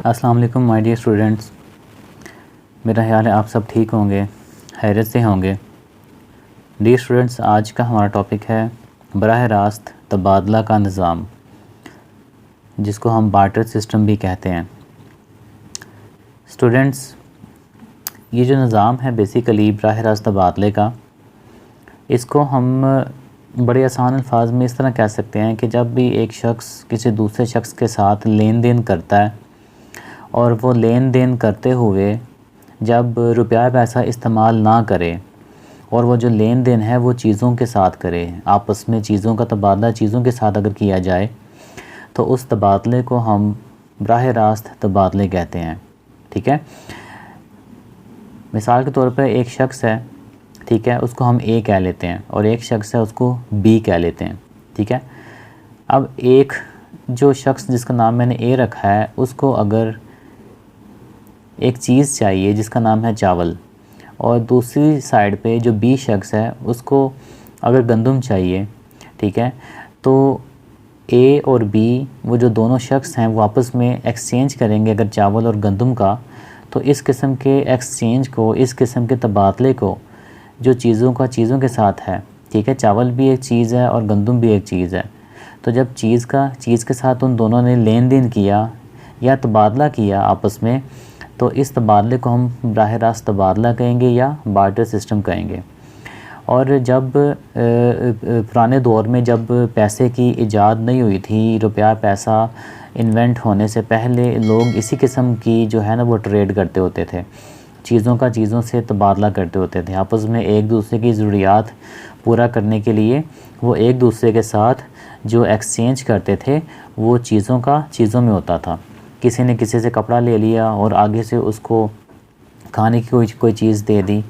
अस्सलाम वालेकुम my dear students. मेरा ख्याल है आप सब ठीक होंगे, खैरियत से होंगे। डियर स्टूडेंट्स, आज का हमारा टॉपिक है बराह रास्त तबादला का निज़ाम, जिसको हम बार्टर सिस्टम भी कहते हैं। स्टूडेंट्स, ये जो निज़ाम है बेसिकली बराह रास्त तबादले का, इसको हम बड़े आसान अल्फाज में इस तरह कह सकते हैं कि जब भी एक शख्स किसी दूसरे शख्स के साथ लेन देन करता है और वो लेन देन करते हुए जब रुपया पैसा इस्तेमाल ना करे और वो जो लेन देन है वो चीज़ों के साथ करे, आपस में चीज़ों का तबादला चीज़ों के साथ अगर किया जाए तो उस तबादले को हम बराह रास्त तबादले कहते हैं। ठीक है, मिसाल के तौर पर एक शख्स है, ठीक है, उसको हम ए कह लेते हैं और एक शख्स है उसको बी कह लेते हैं। ठीक है, अब एक जो शख्स जिसका नाम मैंने ए रखा है उसको अगर एक चीज़ चाहिए जिसका नाम है चावल, और दूसरी साइड पे जो बी शख्स है उसको अगर गंदम चाहिए, ठीक है, तो ए और बी वो जो दोनों शख्स हैं वो आपस में एक्सचेंज करेंगे अगर चावल और गंदम का, तो इस किस्म के एक्सचेंज को, इस किस्म के तबादले को जो चीज़ों के साथ है, ठीक है, चावल भी एक चीज़ है और गंदम भी एक चीज़ है, तो जब चीज़ के साथ उन दोनों ने लेन देन किया या तबादला किया आपस में, तो इस तबादले को हम बराह रास्त तबादला कहेंगे या बार्टर सिस्टम कहेंगे। और जब पुराने दौर में जब पैसे की इजाद नहीं हुई थी, रुपया पैसा इन्वेंट होने से पहले लोग इसी किस्म की जो है ना वो ट्रेड करते होते थे, चीज़ों से तबादला करते होते थे आपस में, एक दूसरे की ज़रूरियात पूरा करने के लिए वो एक दूसरे के साथ जो एक्सचेंज करते थे वो चीज़ों में होता था। किसी ने किसी से कपड़ा ले लिया और आगे से उसको खाने की कोई चीज़ दे दी,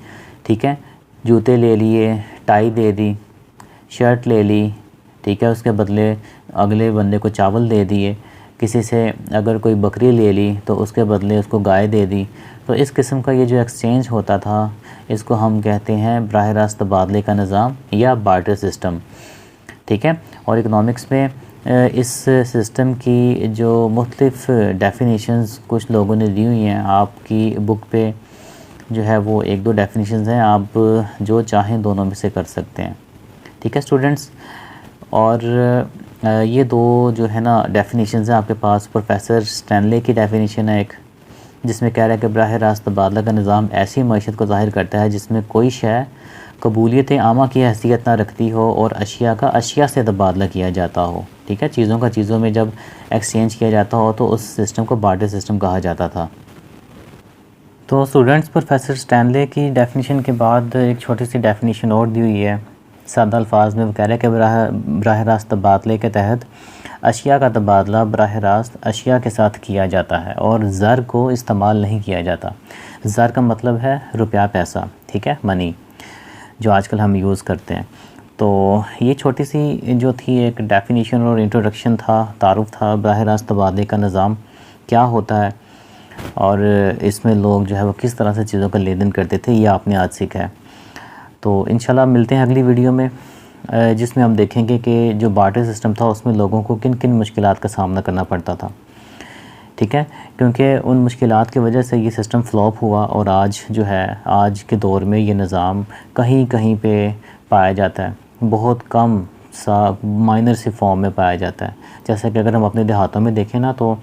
ठीक है, जूते ले लिए, टाई दे दी, शर्ट ले ली, ठीक है, उसके बदले अगले बंदे को चावल दे दिए, किसी से अगर कोई बकरी ले ली तो उसके बदले उसको गाय दे दी। तो इस किस्म का ये जो एक्सचेंज होता था इसको हम कहते हैं बराह रास्त तबादले का निज़ाम या बार्टर सिस्टम। ठीक है, और इकनॉमिक्स में इस सिस्टम की जो मुख्तलिफ़ डेफिनेशंस कुछ लोगों ने दी हुई हैं, आपकी बुक पे जो है वो 1-2 डेफिनेशंस हैं, आप जो चाहें दोनों में से कर सकते हैं। ठीक है स्टूडेंट्स, और ये दो जो है ना डेफिनेशंस हैं आपके पास, प्रोफेसर स्टैनले की डेफिनेशन है एक, जिसमें कह रहा है कि बराह रास्त तबादला का निज़ाम ऐसी मईशत को ज़ाहिर करता है जिसमें कोई शय कबूलियत आमा की हैसियत ना रखती हो और अशिया का अशिया से तबादला किया जाता हो। ठीक है, चीज़ों का चीज़ों में जब एक्सचेंज किया जाता हो तो उस सिस्टम को बार्टर सिस्टम कहा जाता था। तो स्टूडेंट्स, प्रोफेसर स्टैनले की डेफिनेशन के बाद एक छोटी सी डेफिनेशन और दी हुई है, सादा अल्फाज में वो कह रहे हैं कि बराह रास्त तबादले के तहत अशिया का तबादला बराह रास्त अशिया के साथ किया जाता है और ज़र को इस्तेमाल नहीं किया जाता। ज़र का मतलब है रुपया पैसा, ठीक है, मनी, जो आजकल हम यूज़ करते हैं। तो ये छोटी सी जो थी एक डेफिनेशन और इंट्रोडक्शन था, तारुफ था बराह रास्त तबादले का निज़ाम क्या होता है और इसमें लोग जो है वो किस तरह से चीज़ों का लेन देन करते थे, ये आपने आज सीखा है। तो इंशाल्लाह मिलते हैं अगली वीडियो में, जिसमें हम देखेंगे कि जो बार्टर सिस्टम था उसमें लोगों को किन किन मुश्किलात का सामना करना पड़ता था। ठीक है, क्योंकि उन मुश्किलात की वजह से ये सिस्टम फ्लॉप हुआ और आज जो है, आज के दौर में ये निज़ाम कहीं कहीं पे पाया जाता है, बहुत कम सा माइनर सी फॉर्म में पाया जाता है। जैसे कि अगर हम अपने देहातों में देखें ना, तो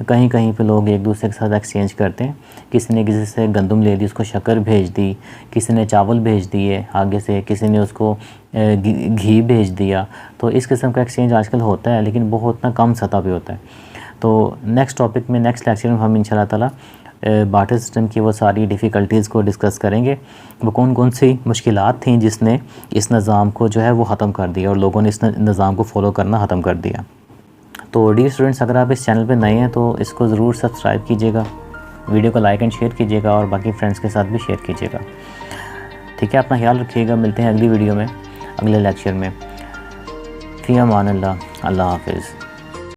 कहीं कहीं पे लोग एक दूसरे के साथ एक्सचेंज करते हैं, किसी ने किसी से गंदम ले ली, उसको शक्कर भेज दी, किसी ने चावल भेज दिए आगे से, किसी ने उसको घी भेज दिया। तो इस किस्म का एक्सचेंज आजकल होता है, लेकिन बहुत ना कम सतह पे होता है। तो नेक्स्ट टॉपिक में, नेक्स्ट लेक्चर में हम इंशाल्लाह ताला बार्टर सिस्टम की वो सारी डिफ़िकल्टीज़ को डिस्कस करेंगे, वो कौन कौन सी मुश्किलात थी जिसने इस निज़ाम को जो है वो ख़त्म कर दिया और लोगों ने इस निज़ाम को फॉलो करना ख़त्म कर दिया। तो डियर स्टूडेंट्स, अगर आप इस चैनल पे नए हैं तो इसको ज़रूर सब्सक्राइब कीजिएगा, वीडियो को लाइक एंड शेयर कीजिएगा और बाकी फ्रेंड्स के साथ भी शेयर कीजिएगा। ठीक है, अपना ख्याल रखिएगा, मिलते हैं अगली वीडियो में, अगले लेक्चर में। फ़ी अमान अल्लाह, अल्लाह हाफ़िज़।